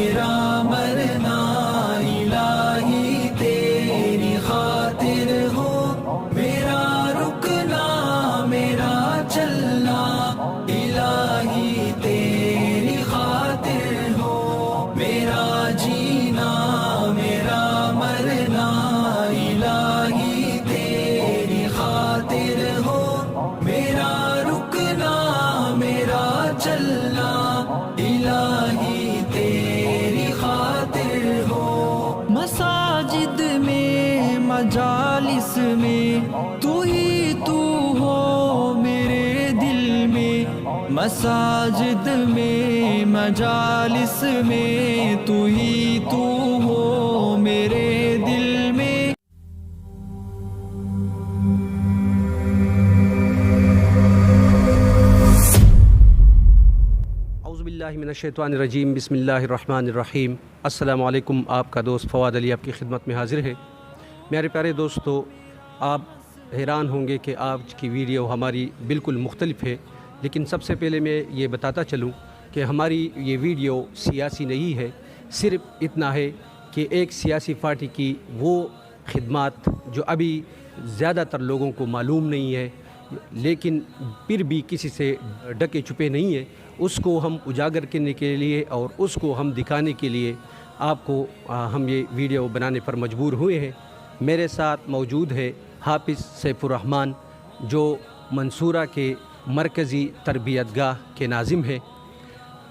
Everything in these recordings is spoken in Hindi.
मेरा मरना इलाही तेरी खातिर हो, मेरा रुकना मेरा चलना इलाही तेरी खातिर हो, मेरा जीना मेरा मरना इलाही तेरी खातिर हो, मेरा रुकना मेरा चलना इलाही तेरी खातिर हो। मसाजिद में मजालिस में तू ही तू हो मेरे दिल में, मसाजिद में मजालिस में तू ही तू हो मेरे दिल में। औज़ुबिल्लाहिमिनश्शैतानिर्रजीम बिस्मिल्लाहिर्रहमानिर्रहीम। अस्सलामु अलैकुम। आपका दोस्त फ़वाद अली आपकी खिदमत में हाज़िर है। मेरे प्यारे दोस्तों, आप हैरान होंगे कि आज की वीडियो हमारी बिल्कुल मुख्तलिफ है, लेकिन सबसे पहले मैं ये बताता चलूँ कि हमारी ये वीडियो सियासी नहीं है। सिर्फ़ इतना है कि एक सियासी पार्टी की वो खिदमत जो अभी ज़्यादातर लोगों को मालूम नहीं है, लेकिन फिर भी किसी से ढके छुपे नहीं है, उसको हम उजागर करने के लिए और उसको हम दिखाने के लिए आपको हम ये वीडियो बनाने पर मजबूर हुए हैं। मेरे साथ मौजूद है हाफिज़ सैफुर्रहमान, जो मंसूरा के मरकज़ी तरबियतगाह के नाज़िम है।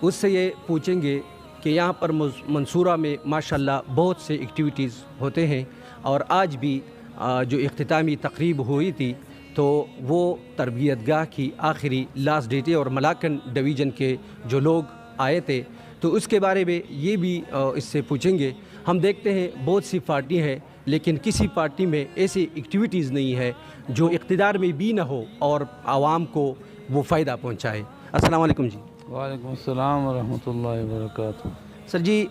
उससे ये पूछेंगे कि यहाँ पर मंसूरा में माशाल्लाह बहुत से एक्टिविटीज़ होते हैं, और आज भी जो इख्तितामी तकरीब हुई थी तो वो तरबियतगाह की आखिरी लास्ट डेट है और मलाकन डिवीज़न के जो लोग आए थे, तो उसके बारे में ये भी इससे पूछेंगे। हम देखते हैं बहुत सी पार्टी हैं, लेकिन किसी पार्टी में ऐसी एक्टिविटीज़ नहीं है जो इक़्तिदार में भी ना हो और आवाम को वो फ़ायदा पहुँचाए। अस्सलाम वालेकुम जी। वालेकुम अस्सलाम व रहमतुल्लाहि व बरकातुहू। सर जी,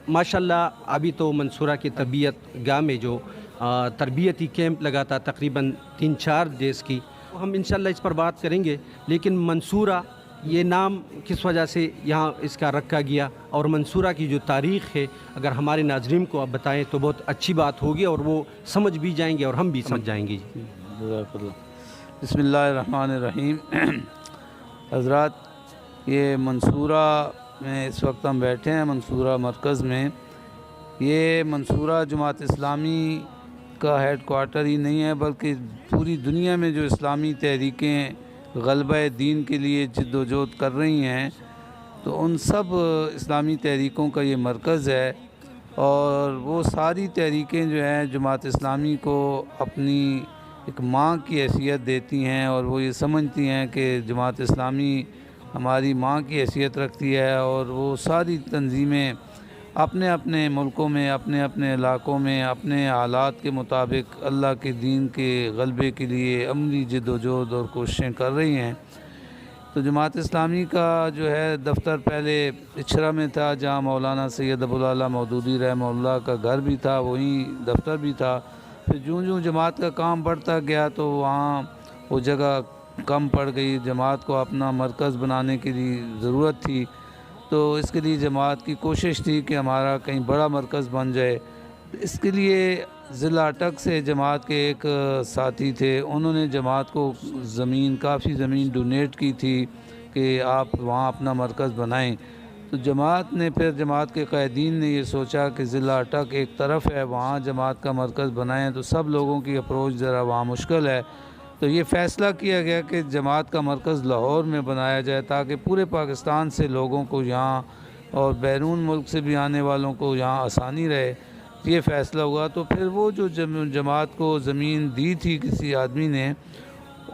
माशाल्लाह अभी तो मंसूरा की तरबियतगाह में जो तरबियती कैंप लगा था तकरीबन 3-4 डेज़ की, हम इंशाल्लाह इस पर बात करेंगे। लेकिन मंसूरा ये नाम किस वजह से यहाँ इसका रखा गया, और मंसूरा की जो तारीख़ है अगर हमारे नाज़रीन को आप बताएं तो बहुत अच्छी बात होगी और वो समझ भी जाएंगे और हम भी समझ जाएंगे। बिस्मिल्लाहिर्रहमानिर्रहीम। हज़रात, ये मंसूरा में इस वक्त हम बैठे हैं, मंसूरा मरकज़ में। ये मंसूरा जमात इस्लामी का हेड क्वार्टर ही नहीं है, बल्कि पूरी दुनिया में जो इस्लामी तहरीकें ग़लबा दीन के लिए जिद्दोजहद कर रही हैं, तो उन सब इस्लामी तहरीकों का ये मरकज़ है। और वो सारी तहरीकें जो हैं जमात इस्लामी को अपनी एक माँ की हैसियत देती हैं, और वो ये समझती हैं कि जमात इस्लामी हमारी माँ की हैसियत रखती है। और वो सारी तंजीमें अपने अपने मुल्कों में, अपने अपने इलाक़ों में, अपने हालात के मुताबिक अल्लाह के दीन के ग़लबे के लिए अमली जिद्दोजहद और कोशिशें कर रही हैं। तो जमात इस्लामी का जो है दफ्तर पहले इचरा में था, जहाँ मौलाना सैयद अबुल आला मौदूदी रहमतुल्लाह का घर भी था, वहीं दफ्तर भी था। फिर जूँ जूँ जमात का काम बढ़ता गया तो वहाँ वो जगह कम पड़ गई। जमात को अपना मरकज़ बनाने की ज़रूरत थी, तो इसके लिए जमात की कोशिश थी कि हमारा कहीं बड़ा मरकज़ बन जाए। इसके लिए ज़िला अटक से जमात के एक साथी थे, उन्होंने जमात को ज़मीन, काफ़ी ज़मीन डोनेट की थी कि आप वहाँ अपना मरकज़ बनाएं। तो जमात ने, फिर जमात के क़ायदीन ने ये सोचा कि ज़िला अटक एक तरफ़ है, वहाँ जमात का मरकज़ बनाएं तो सब लोगों की अप्रोच ज़रा वहाँ मुश्किल है। तो ये फ़ैसला किया गया कि जमात का मरकज़ लाहौर में बनाया जाए, ताकि पूरे पाकिस्तान से लोगों को यहाँ और बैरून मुल्क से भी आने वालों को यहाँ आसानी रहे। ये फ़ैसला हुआ। तो फिर वो जो जमात को ज़मीन दी थी किसी आदमी ने,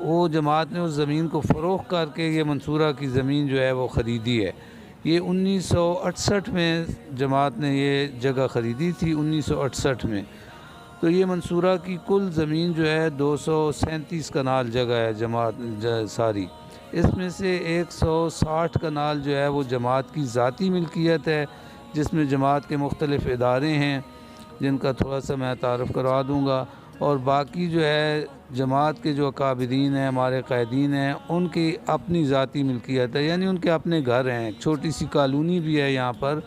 वो जमात ने उस ज़मीन को फ़रोख्त करके ये मंसूरा की ज़मीन जो है वो ख़रीदी है। ये 1968 में जमात ने ये जगह ख़रीदी थी, 1968 में। तो ये मंसूरा की कुल ज़मीन जो है 237 कनाल जगह है जमात सारी। इसमें से 160 कनाल जो है वो जमात की ज़ाती मिल्कियत है, जिसमें जमात के मुख्तलिफ़ इदारे हैं जिनका थोड़ा सा मैं तारफ़ करवा दूँगा। और बाकी जो है जमात के जो अकाबिरीन हैं, हमारे क़ायदीन हैं, उनकी अपनी ज़ाती मिल्कियत है, यानी उनके अपने घर हैं। एक छोटी सी कॉलोनी भी है यहाँ पर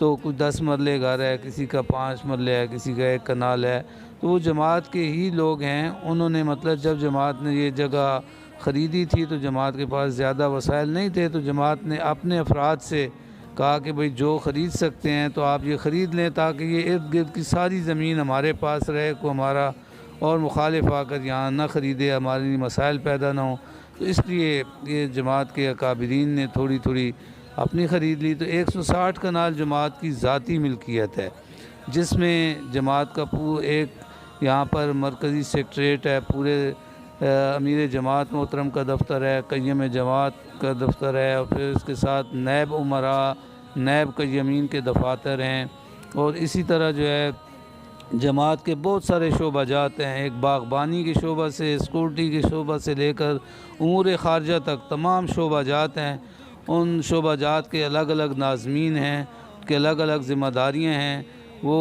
तो कुछ 10 मरले घर है, किसी का 5 मरले है, किसी का 1 कनाल है। तो वो जमात के ही लोग हैं। उन्होंने मतलब जब जमात ने ये जगह ख़रीदी थी तो जमात के पास ज़्यादा वसाइल नहीं थे, तो जमात ने अपने अफराद से कहा कि भाई जो ख़रीद सकते हैं तो आप ये ख़रीद लें, ताकि ये इर्द गिर्द की सारी ज़मीन हमारे पास रहे, को हमारा और मुखालिफ आकर यहाँ ना ख़रीदे, हमारे लिए मसाइल पैदा ना हो। तो इसलिए ये जमात के अकाबरीन ने थोड़ी थोड़ी अपनी ख़रीद ली। तो 160 कनाल जमात की ज़ाती मिल्कियत है, जिसमें जमात का एक यहाँ पर मरकज़ी सेक्रेटरीट है, पूरे अमीर जमात मोहतरम का दफ्तर है, क़य्यम जमात का दफ्तर है, और फिर इसके साथ नैब उमरा, नैब क़य्यमीन के दफातर हैं, और इसी तरह जो है जमात के बहुत सारे शोबाजात हैं। एक बागबानी के शोबा से, सिक्योरिटी के शोबा से लेकर उमूर ख़ारजा तक तमाम शोबाजात हैं। उन शोबाजात के अलग अलग नाज़मीन हैं, के अलग अलग ज़िम्मेदारियाँ हैं। वो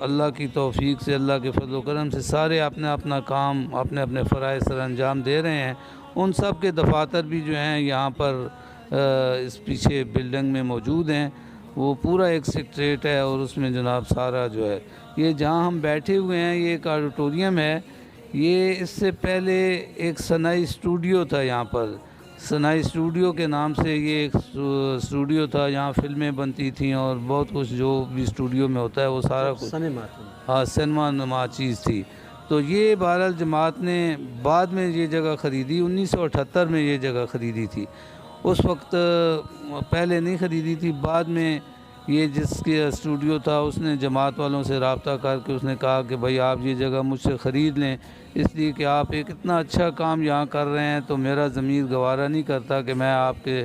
अल्लाह की तौफ़ीक़ से, अल्लाह के फज़ल व करम से सारे अपना अपना काम, अपने अपने फ़राइज़ सर अंजाम दे रहे हैं। उन सब के दफातर भी जो हैं यहाँ पर इस पीछे बिल्डिंग में मौजूद हैं। वो पूरा एक सेक्रेटरीट है, और उसमें जनाब सारा जो है, ये जहाँ हम बैठे हुए हैं ये एक ऑडिटोरियम है। ये इससे पहले एक सनाई स्टूडियो था यहाँ पर, सनाई स्टूडियो के नाम से ये एक स्टूडियो था, यहाँ फ़िल्में बनती थीं और बहुत कुछ जो भी स्टूडियो में होता है वो सारा कुछ, हाँ, सिनेमा नुमा चीज़ थी। तो ये बहरहाल जमात ने बाद में ये जगह ख़रीदी, 1978 में ये जगह ख़रीदी थी। उस वक्त पहले नहीं ख़रीदी थी, बाद में ये जिसके स्टूडियो था उसने जमात वालों से रब्ता करके उसने कहा कि भाई आप ये जगह मुझसे ख़रीद लें, इसलिए कि आप एक इतना अच्छा काम यहाँ कर रहे हैं, तो मेरा ज़मीर गवारा नहीं करता कि मैं आपके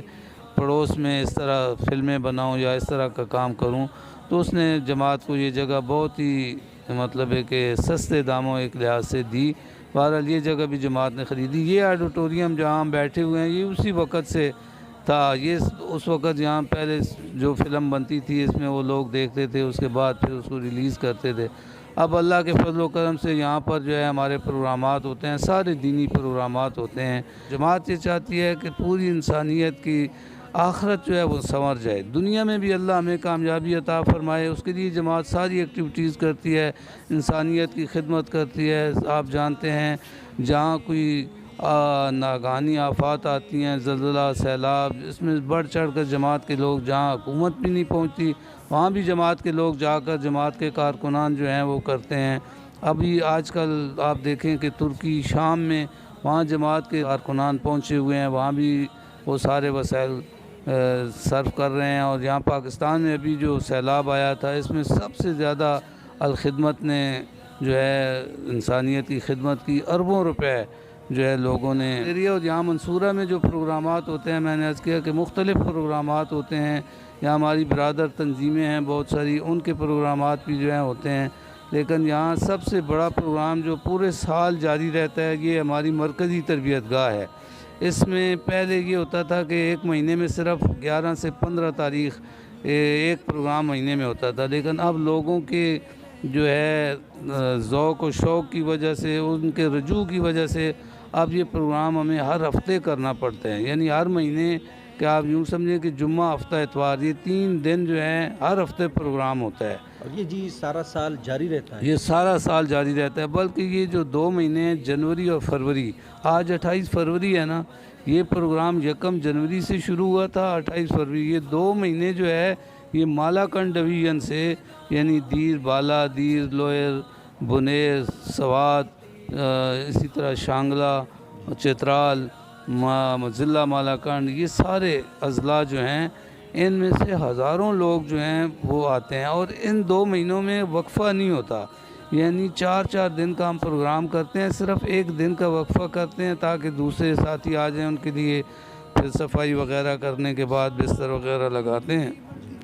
पड़ोस में इस तरह फ़िल्में बनाऊँ या इस तरह का काम करूँ। तो उसने जमात को ये जगह बहुत ही मतलब है कि सस्ते दामों एक लिहाज से दी। बहरहाल ये जगह भी जमात ने ख़रीदी। ये ऑडिटोरियम जहाँ हम बैठे हुए हैं ये उसी वक़्त से था। ये उस वक़्त यहाँ पहले जो फ़िल्म बनती थी इसमें वो लोग देखते थे, उसके बाद फिर उसको रिलीज़ करते थे। अब अल्लाह के फज़ल व करम से यहाँ पर जो है हमारे प्रोग्रामात होते हैं, सारे दीनी प्रोग्रामात होते हैं। जमात ये चाहती है कि पूरी इंसानियत की आखिरत जो है वो संवर जाए, दुनिया में भी अल्लाह हमें कामयाबी अता फ़रमाए, उसके लिए जमात सारी एक्टिविटीज़ करती है, इंसानियत की खिदमत करती है। आप जानते हैं जहाँ कोई नागानी आफ़ात आती हैं, ज़लज़ला, सैलाब, इसमें बढ़ चढ़ कर जमात के लोग, जहाँ हुकूमत भी नहीं पहुँचती वहाँ भी जमात के लोग जाकर जमात के कारकुनान जो हैं वो करते हैं। अभी आजकल आप देखें कि तुर्की, शाम में वहाँ जमात के कारकुनान पहुँचे हुए हैं, वहाँ भी वो सारे वसाइल सर्व कर रहे हैं। और यहाँ पाकिस्तान में अभी जो सैलाब आया था इसमें सबसे ज़्यादा अल-खिदमत ने जो है इंसानियत की खिदमत की, अरबों रुपए जो है लोगों ने एरिया। और यहाँ मंसूरा में जो प्रोग्रामात होते हैं, मैंने अर्ज़ किया कि मुख्तलिफ़ प्रोग्रामात होते हैं। यहाँ हमारी बरादर तंजीमें हैं बहुत सारी, उनके प्रोग्रामात भी जो हैं होते हैं। लेकिन यहाँ सबसे बड़ा प्रोग्राम जो पूरे साल जारी रहता है ये हमारी मरकज़ी तरबियत गाह है। इसमें पहले ये होता था कि एक महीने में सिर्फ 11 से 15 तारीख़ एक प्रोग्राम महीने में होता था, लेकिन अब लोगों के जो है ज़ौक़ व शौक़ की वजह से, उनके रजू की वजह से अब ये प्रोग्राम हमें हर हफ़्ते करना पड़ते हैं। यानी हर महीने कि आप यूँ समझें कि जुम्मा, हफ्ता, इतवार, ये 3 दिन जो हैं हर हफ्ते प्रोग्राम होता है। और ये जी सारा साल जारी रहता है? ये सारा साल जारी रहता है, बल्कि ये जो 2 महीने हैं जनवरी और फरवरी, आज 28 फरवरी है ना, ये प्रोग्राम 1 जनवरी से शुरू हुआ था, 28 फरवरी। ये 2 महीने जो है ये मालाकंड डिवीज़न से, यानी दीर, बाला, दीर, लोयर, बुनेर, सवात, इसी तरह शांगला, चित्राल, ज़िला मालाकंड, ये सारे अज़ला जो हैं इनमें से हज़ारों लोग जो हैं वो आते हैं। और इन 2 महीनों में वक्फ़ा नहीं होता, यानी 4-4 दिन का हम प्रोग्राम करते हैं, सिर्फ़ 1 दिन का वक्फ़ा करते हैं ताकि दूसरे साथी आ जाएं, उनके लिए फिर सफाई वगैरह करने के बाद बिस्तर वगैरह लगाते हैं।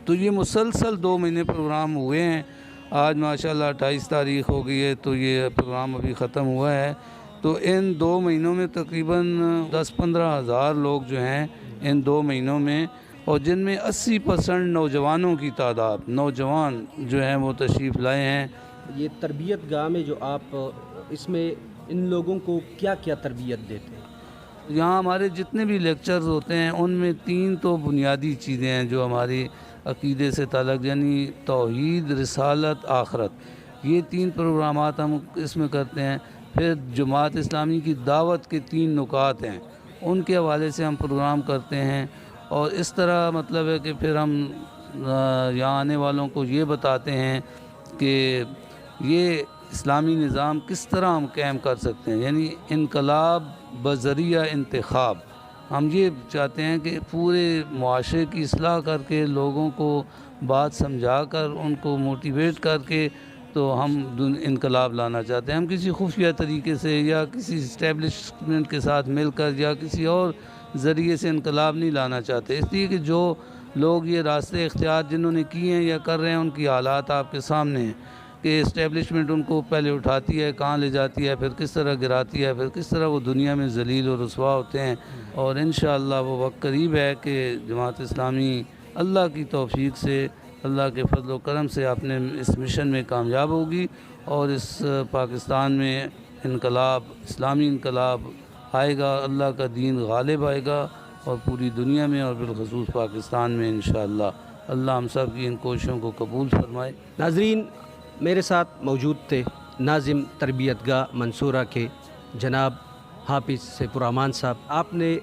तो ये मुसलसल 2 महीने प्रोग्राम हुए हैं। आज माशाल्लाह 28 तारीख़ हो गई है, तो ये प्रोग्राम अभी ख़त्म हुआ है। तो इन 2 महीनों में तकरीबन 10-15 हज़ार लोग जो हैं इन 2 महीनों में, और जिनमें 80% नौजवानों की तादाद, नौजवान जो हैं वो तशरीफ़ लाए हैं। ये तरबियत गाह में जो आप इसमें इन लोगों को क्या क्या तरबियत देते हैं? यहाँ हमारे जितने भी लेक्चर्स होते हैं उनमें 3 तो बुनियादी चीज़ें हैं जो हमारी अक़ीदे से ताल्लुक़, यानी तौहीद, रिसालत, आखरत, ये 3 प्रोग्रामात हम इसमें करते हैं। फिर जमात इस्लामी की दावत के 3 नुकात हैं, उनके हवाले से हम प्रोग्राम करते हैं। और इस तरह मतलब है कि फिर हम यहाँ आने वालों को ये बताते हैं कि ये इस्लामी निज़ाम किस तरह हम कायम कर सकते हैं, यानी इनकलाब बज़रिया इंतखाब। हम ये चाहते हैं कि पूरे मुआशरे की इस्लाह करके, लोगों को बात समझा कर, उनको मोटिवेट करके तो हम इनकलाब लाना चाहते हैं। हम किसी खुफिया तरीके से या किसी इस्टेब्लिशमेंट के साथ मिलकर या किसी और ज़रिए से इनकलाब नहीं लाना चाहते। इसलिए कि जो लोग ये रास्ते इख्तियार जिन्होंने किए हैं या कर रहे हैं, उनकी हालात आपके सामने हैं कि इस्टेब्लिशमेंट उनको पहले उठाती है, कहाँ ले जाती है, फिर किस तरह गिराती है, फिर किस तरह वो दुनिया में ज़लील और रुसवा होते हैं। और इंशाअल्लाह वो वक्त करीब है कि जमात इस्लामी अल्लाह की तौफ़ीक़ से, अल्लाह के फज़ल व करम से अपने इस मिशन में कामयाब होगी और इस पाकिस्तान में इनकलाब, इस्लामी इनकलाब आएगा, अल्लाह का दीन गालिब आएगा और पूरी दुनिया में और बिलख़ुसूस पाकिस्तान में इंशाअल्लाह। अल्लाह हम सब की इन कोशिशों को कबूल फरमाए। नाज़रीन, मेरे साथ मौजूद थे नाज़िम तरबियतगाह मंसूरा के जनाब हाफिज़ सैफुर्रहमान साहब। आपने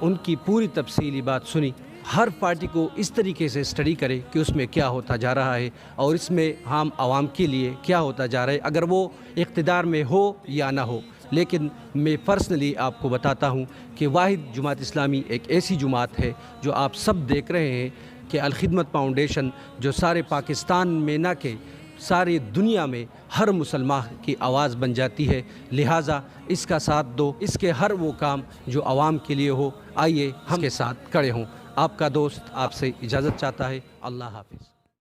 उनकी पूरी तफसीली बात सुनी। हर पार्टी को इस तरीके से स्टडी करे कि उसमें क्या होता जा रहा है और इसमें हम आवाम के लिए क्या होता जा रहा है, अगर वो इक़्तिदार में हो या ना हो। लेकिन मैं पर्सनली आपको बताता हूँ कि वाहिद जुमात इस्लामी एक ऐसी जुमात है जो आप सब देख रहे हैं कि अल खिदमत फाउंडेशन, जो सारे पाकिस्तान में ना के सारी दुनिया में हर मुसलमान की आवाज़ बन जाती है। लिहाजा इसका साथ दो, इसके हर वो काम जो आवाम के लिए हो, आइए हम के साथ खड़े हों। आपका दोस्त आपसे इजाज़त चाहता है। अल्लाह हाफ़िज़।